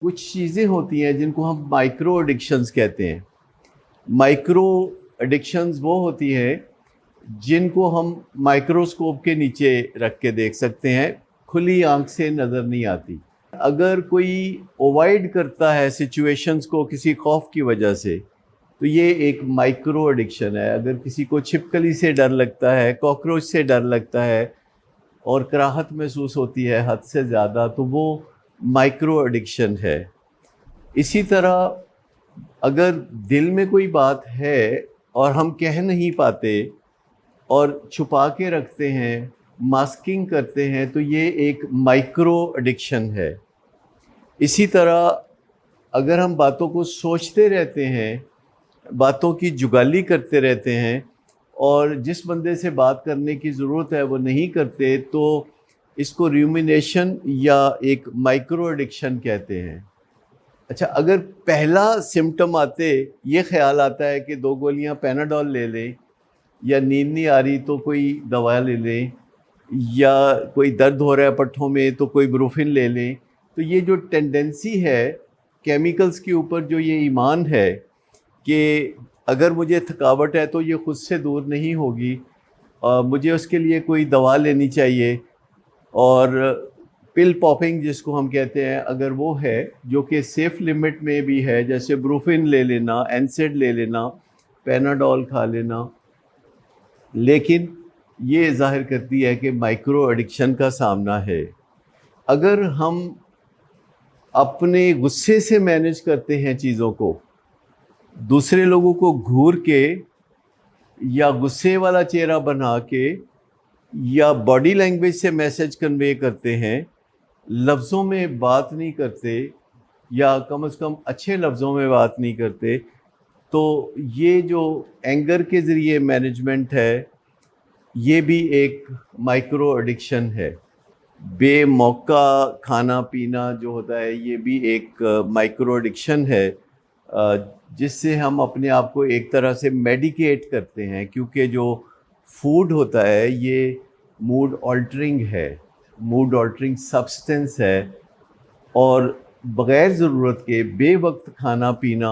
کچھ چیزیں ہوتی ہیں جن کو ہم مائکرو ایڈکشنز کہتے ہیں۔ مائکرو ایڈکشنز وہ ہوتی ہیں جن کو ہم مائکروسکوپ کے نیچے رکھ کے دیکھ سکتے ہیں، کھلی آنکھ سے نظر نہیں آتی۔ اگر کوئی اوائڈ کرتا ہے سچویشنز کو کسی خوف کی وجہ سے تو یہ ایک مائکرو ایڈکشن ہے۔ اگر کسی کو چھپکلی سے ڈر لگتا ہے، کاکروچ سے ڈر لگتا ہے اور کراہت محسوس ہوتی ہے حد سے زیادہ، تو وہ مائکرو ایڈکشن ہے۔ اسی طرح اگر دل میں کوئی بات ہے اور ہم کہہ نہیں پاتے اور چھپا کے رکھتے ہیں، ماسکنگ کرتے ہیں، تو یہ ایک مائکرو ایڈکشن ہے۔ اسی طرح اگر ہم باتوں کو سوچتے رہتے ہیں، باتوں کی جگالی کرتے رہتے ہیں اور جس بندے سے بات کرنے کی ضرورت ہے وہ نہیں کرتے، تو اس کو ریومینیشن یا ایک مائکرو ایڈکشن کہتے ہیں۔ اچھا، اگر پہلا سمٹم آتے یہ خیال آتا ہے کہ 2 گولیاں پیناڈول لے لیں، یا نیند نہیں آ رہی تو کوئی دوا لے لیں، یا کوئی درد ہو رہا ہے پٹھوں میں تو کوئی بروفن لے لیں، تو یہ جو ٹینڈنسی ہے کیمیکلز کے اوپر، جو یہ ایمان ہے کہ اگر مجھے تھکاوٹ ہے تو یہ خود سے دور نہیں ہوگی، مجھے اس کے لیے کوئی دوا لینی چاہیے، اور پل پاپنگ جس کو ہم کہتے ہیں، اگر وہ ہے جو کہ سیف لمٹ میں بھی ہے، جیسے بروفن لے لینا، اینسیڈ لے لینا، پیناڈول کھا لینا، لیکن یہ ظاہر کرتی ہے کہ مائکرو ایڈکشن کا سامنا ہے۔ اگر ہم اپنے غصے سے مینج کرتے ہیں چیزوں کو، دوسرے لوگوں کو گھور کے یا غصے والا چہرہ بنا کے یا باڈی لینگویج سے میسج کنوے کرتے ہیں، لفظوں میں بات نہیں کرتے، یا کم از کم اچھے لفظوں میں بات نہیں کرتے، تو یہ جو اینگر کے ذریعے مینجمنٹ ہے، یہ بھی ایک مائکرو ایڈکشن ہے۔ بے موقع کھانا پینا جو ہوتا ہے، یہ بھی ایک مائکرو ایڈکشن ہے، جس سے ہم اپنے آپ کو ایک طرح سے میڈیکیٹ کرتے ہیں، کیونکہ جو فوڈ ہوتا ہے یہ موڈ آلٹرنگ ہے، موڈ آلٹرنگ سبسٹنس ہے، اور بغیر ضرورت کے بے وقت کھانا پینا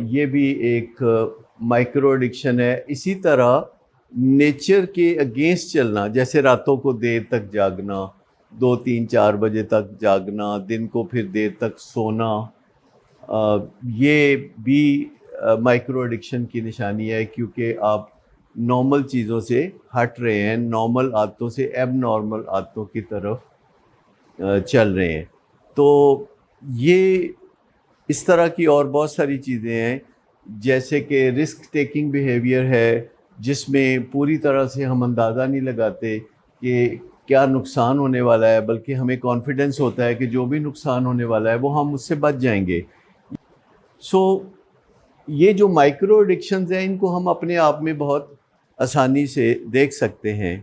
یہ بھی ایک مائکرو ایڈکشن ہے۔ اسی طرح نیچر کے اگینسٹ چلنا، جیسے راتوں کو دیر تک جاگنا، 2 3 4 بجے تک جاگنا، دن کو پھر دیر تک سونا، یہ بھی مائکرو ایڈکشن کی نشانی ہے، کیونکہ آپ نارمل چیزوں سے ہٹ رہے ہیں، نارمل عادتوں سے ایب نارمل عادتوں کی طرف چل رہے ہیں۔ تو یہ اس طرح کی اور بہت ساری چیزیں ہیں، جیسے کہ رسک ٹیکنگ بیہیویئر ہے، جس میں پوری طرح سے ہم اندازہ نہیں لگاتے کہ کیا نقصان ہونے والا ہے، بلکہ ہمیں کانفیڈنس ہوتا ہے کہ جو بھی نقصان ہونے والا ہے وہ ہم اس سے بچ جائیں گے۔ یہ جو مائکرو ایڈکشنز ہیں، ان کو ہم اپنے آپ میں بہت آسانی سے دیکھ سکتے ہیں۔